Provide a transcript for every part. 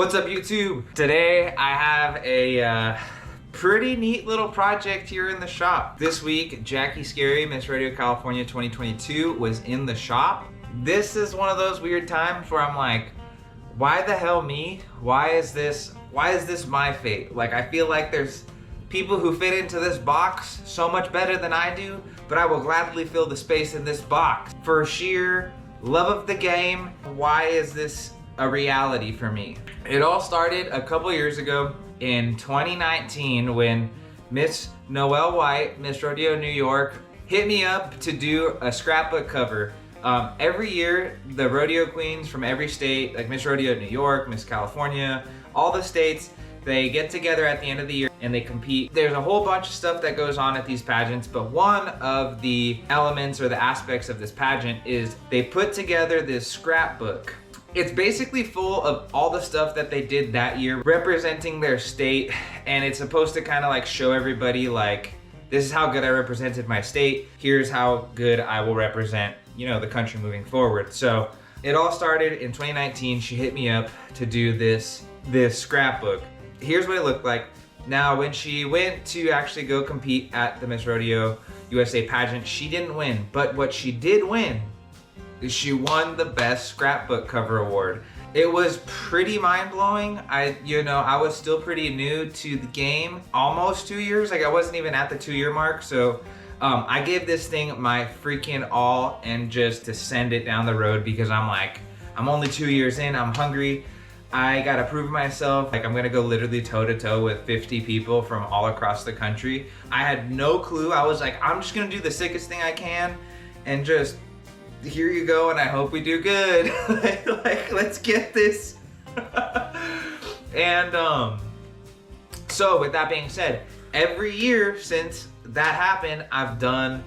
What's up, YouTube? Today I have a pretty neat little project here in the shop. This week, Jackie Scary, Miss Rodeo California 2022 was in the shop. This is one of those weird times where I'm like, why the hell me? Why is this my fate? Like, I feel like there's people who fit into this box so much better than I do, but I will gladly fill the space in this box. For sheer love of the game, why is this a reality for me? It all started a couple years ago in 2019 when Miss Noelle White, Miss Rodeo New York, hit me up to do a scrapbook cover. Every year, the rodeo queens from every state, like Miss Rodeo New York, Miss California, all the states, they get together at the end of the year and they compete. There's a whole bunch of stuff that goes on at these pageants, but one of the elements or the aspects of this pageant is they put together this scrapbook. It's basically full of all the stuff that they did that year representing their state, and it's supposed to kind of like show everybody like, this is how good I represented my state, here's how good I will represent, you know, the country moving forward. So it all started in 2019. She hit me up to do this scrapbook. Here's what it looked like. Now, when she went to actually go compete at the Miss Rodeo USA pageant, she didn't win, but what she did win is she won the best scrapbook cover award. It was pretty mind-blowing. I was still pretty new to the game, almost 2 years. Like, I wasn't even at the 2-year mark. So I gave this thing my freaking all, and just to send it down the road, because I'm like, I'm only 2 years in, I'm hungry. I gotta prove myself. Like, I'm gonna go literally toe to toe with 50 people from all across the country. I had no clue. I was like, I'm just gonna do the sickest thing I can and just, here you go, and I hope we do good. like, let's get this. And so with that being said, every year since that happened, I've done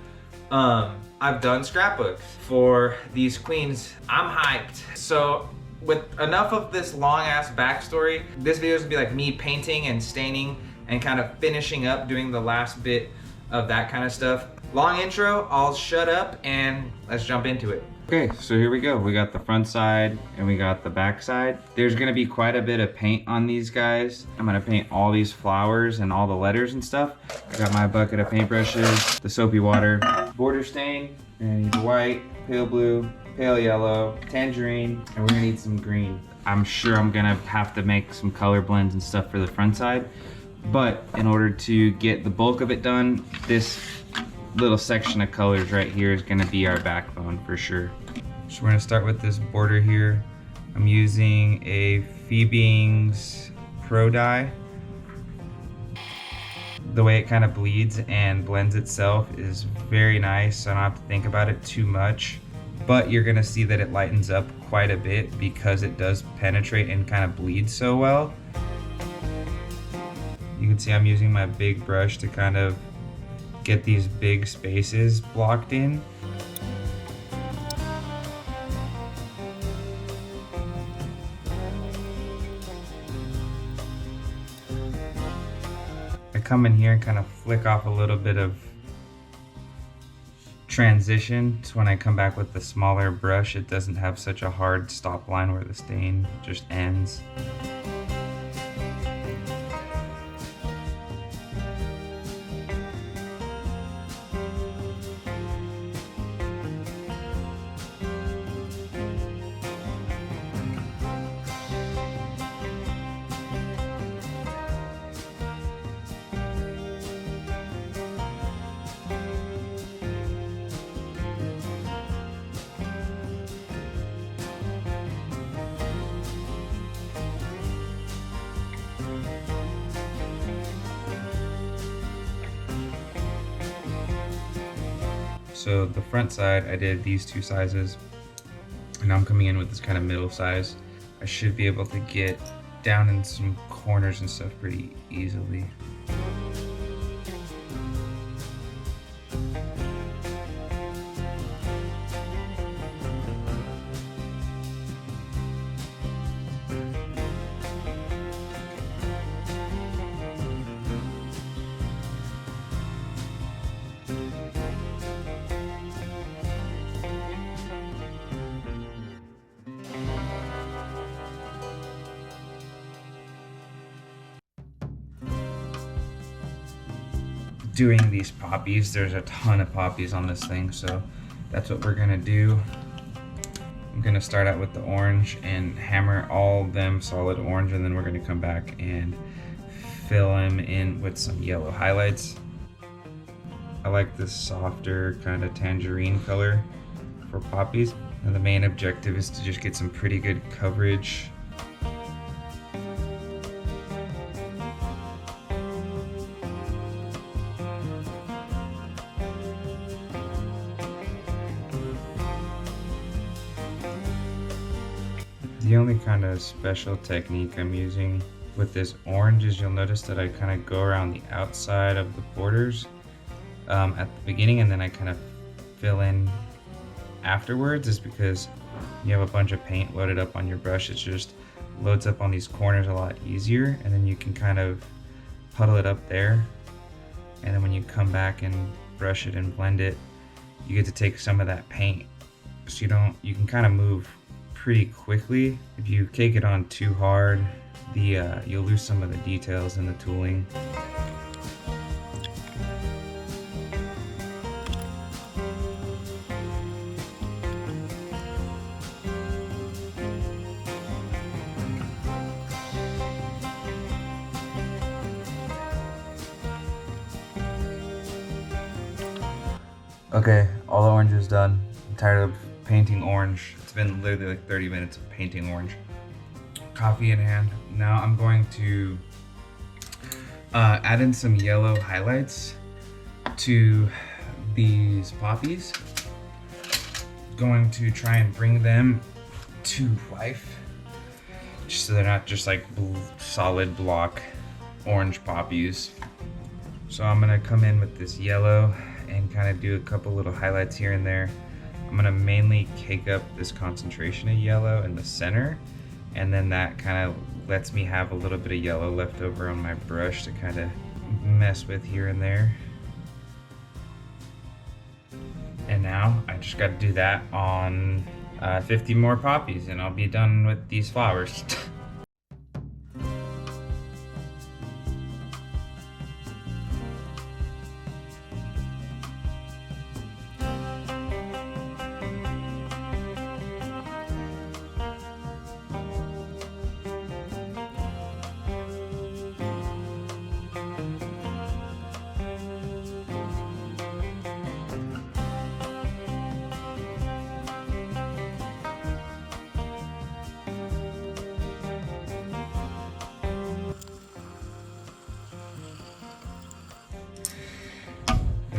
scrapbooks for these queens. I'm hyped. So with enough of this long ass backstory, this video is gonna be like me painting and staining and kind of finishing up doing the last bit of that kind of stuff. Long intro, I'll shut up and let's jump into it. Okay, so here we go. We got the front side and we got the back side. There's gonna be quite a bit of paint on these guys. I'm gonna paint all these flowers and all the letters and stuff. I got my bucket of paintbrushes, the soapy water, border stain, and white, pale blue, pale yellow, tangerine, and we're gonna need some green. I'm sure I'm gonna have to make some color blends and stuff for the front side, but in order to get the bulk of it done, this little section of colors right here is gonna be our backbone for sure. So we're gonna start with this border here. I'm using a Phoebing's Pro Dye. The way it kind of bleeds and blends itself is very nice, so I don't have to think about it too much. But you're gonna see that it lightens up quite a bit because it does penetrate and kind of bleed so well. You can see I'm using my big brush to kind of get these big spaces blocked in. I come in here and kind of flick off a little bit of transition, so when I come back with the smaller brush, it doesn't have such a hard stop line where the stain just ends. So the front side, I did these two sizes, and now I'm coming in with this kind of middle size. I should be able to get down in some corners and stuff pretty easily. doing these poppies. There's a ton of poppies on this thing, so that's what we're gonna do. I'm gonna start out with the orange and hammer all of them solid orange, and then we're gonna come back and fill them in with some yellow highlights. I like this softer kind of tangerine color for poppies, and the main objective is to just get some pretty good coverage. The only kind of special technique I'm using with this orange is you'll notice that I kind of go around the outside of the borders at the beginning, and then I kind of fill in afterwards, is because you have a bunch of paint loaded up on your brush. It just loads up on these corners a lot easier, and then you can kind of puddle it up there, and then when you come back and brush it and blend it, you get to take some of that paint, so you can kind of move pretty quickly. If you cake it on too hard, you'll lose some of the details in the tooling. Okay, all the orange is done. I'm tired of painting orange. It's been literally like 30 minutes of painting orange. Coffee in hand. Now I'm going to add in some yellow highlights to these poppies. Going to try and bring them to life, just so they're not just like solid block orange poppies. So I'm gonna come in with this yellow and kind of do a couple little highlights here and there. I'm gonna mainly cake up this concentration of yellow in the center, and then that kind of lets me have a little bit of yellow left over on my brush to kind of mess with here and there. And now I just got to do that on 50 more poppies, and I'll be done with these flowers.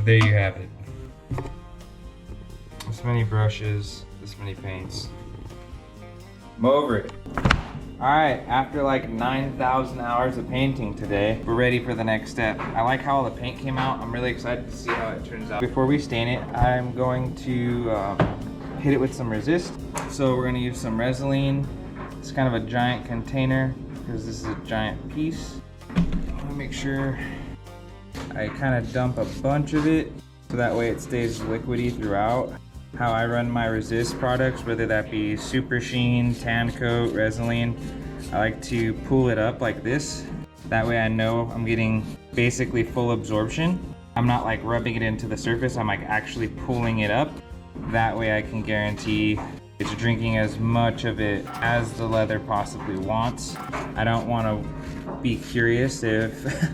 There you have it. This many brushes, this many paints. I'm over it. Alright, after like 9,000 hours of painting today, we're ready for the next step. I like how all the paint came out. I'm really excited to see how it turns out. Before we stain it, I'm going to hit it with some resist. So we're going to use some Resin. It's kind of a giant container because this is a giant piece. I want to make sure I kind of dump a bunch of it so that way it stays liquidy throughout. How I run my resist products, whether that be Super Sheen, Tan Coat, Resin, I like to pull it up like this. That way I know I'm getting basically full absorption. I'm not like rubbing it into the surface, I'm like actually pulling it up. That way I can guarantee it's drinking as much of it as the leather possibly wants. I don't want to be curious if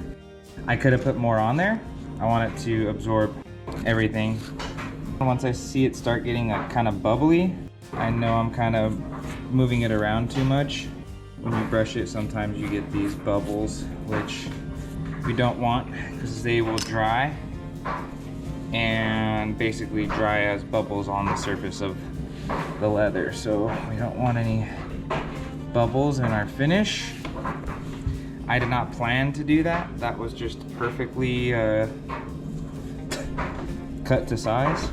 I could have put more on there. I want it to absorb everything. Once I see it start getting kind of bubbly, I know I'm kind of moving it around too much. When you brush it, sometimes you get these bubbles, which we don't want because they will dry and basically dry as bubbles on the surface of the leather. So we don't want any bubbles in our finish. I did not plan to do that. That was just perfectly cut to size.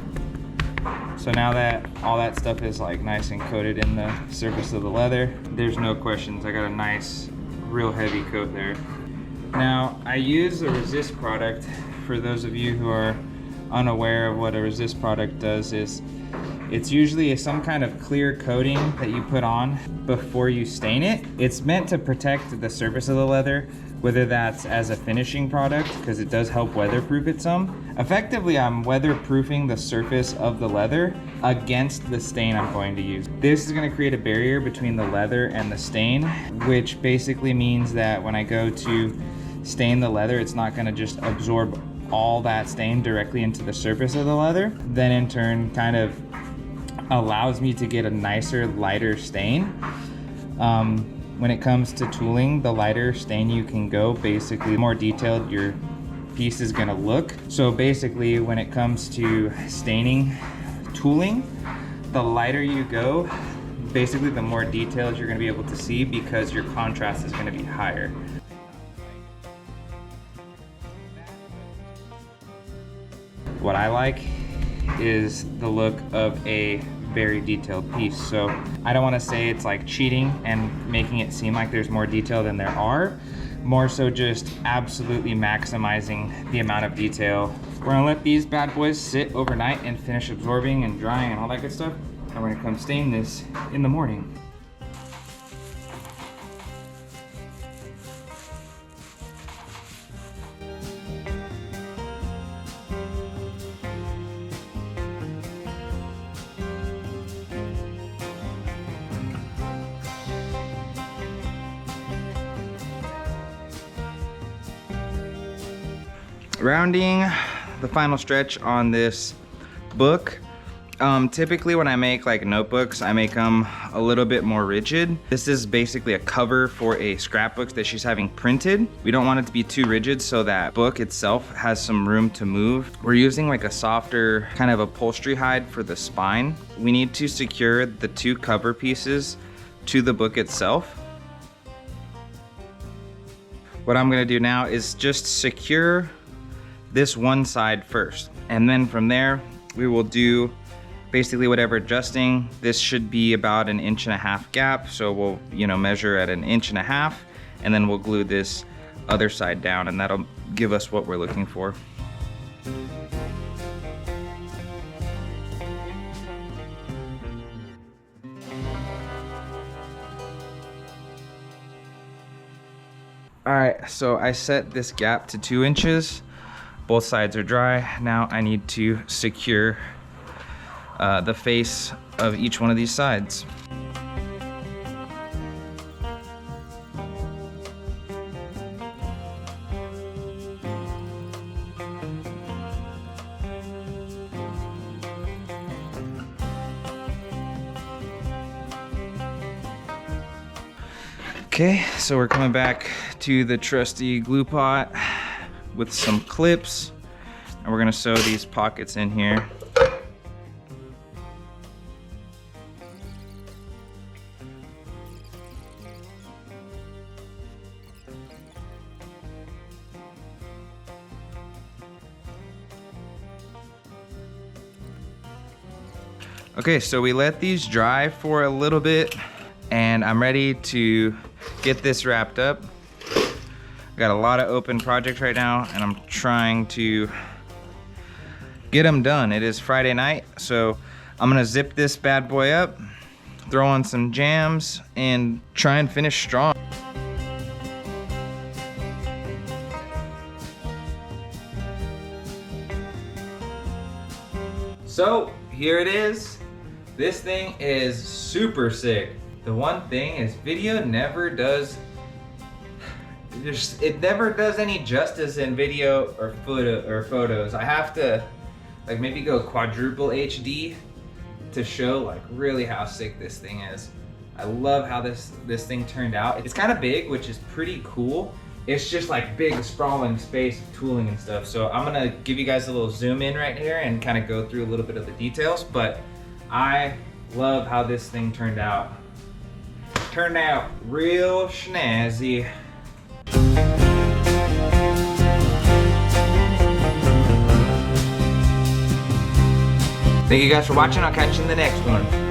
So now that all that stuff is like nice and coated in the surface of the leather, there's no questions. I got a nice, real heavy coat there. Now I use a resist product. For those of you who are unaware of what a resist product does, is it's usually some kind of clear coating that you put on before you stain it. It's meant to protect the surface of the leather, whether that's as a finishing product, because it does help weatherproof it some. Effectively, I'm weatherproofing the surface of the leather against the stain I'm going to use. This is going to create a barrier between the leather and the stain, which basically means that when I go to stain the leather, it's not going to just absorb all that stain directly into the surface of the leather. Then in turn kind of allows me to get a nicer, lighter stain. When it comes to tooling, the lighter stain you can go, basically the more detailed your piece is gonna look. So basically when it comes to staining tooling, the lighter you go, basically the more details you're gonna be able to see because your contrast is gonna be higher. What I like is the look of a very detailed piece. So I don't want to say it's like cheating and making it seem like there's more detail than there are. More so just absolutely maximizing the amount of detail. We're gonna let these bad boys sit overnight and finish absorbing and drying and all that good stuff. And we're gonna come stain this in the morning. Rounding the final stretch on this book. Typically when I make like notebooks, I make them a little bit more rigid. This is basically a cover for a scrapbook that she's having printed. We don't want it to be too rigid so that book itself has some room to move. We're using like a softer kind of upholstery hide for the spine. We need to secure the two cover pieces to the book itself. What I'm gonna do now is just secure this one side first, and then from there we will do basically whatever adjusting. This should be about 1.5 inch gap, so we'll measure at 1.5 inches, and then we'll glue this other side down, and that'll give us what we're looking for. All right, so I set this gap to 2 inches. Both sides are dry. Now I need to secure the face of each one of these sides. Okay, so we're coming back to the trusty glue pot with some clips, and we're gonna sew these pockets in here. Okay, so we let these dry for a little bit, and I'm ready to get this wrapped up. Got a lot of open projects right now, and I'm trying to get them done. It is Friday night, so I'm gonna zip this bad boy up, throw on some jams, and try and finish strong. So here it is. This thing is super sick. The one thing is video never does it never does any justice in video or photos. I have to like maybe go quadruple HD to show like really how sick this thing is. I love how this thing turned out. It's kind of big, which is pretty cool. It's just like big sprawling space of tooling and stuff. So I'm gonna give you guys a little zoom in right here and kind of go through a little bit of the details, but I love how this thing turned out. Turned out real snazzy. Thank you guys for watching. I'll catch you in the next one.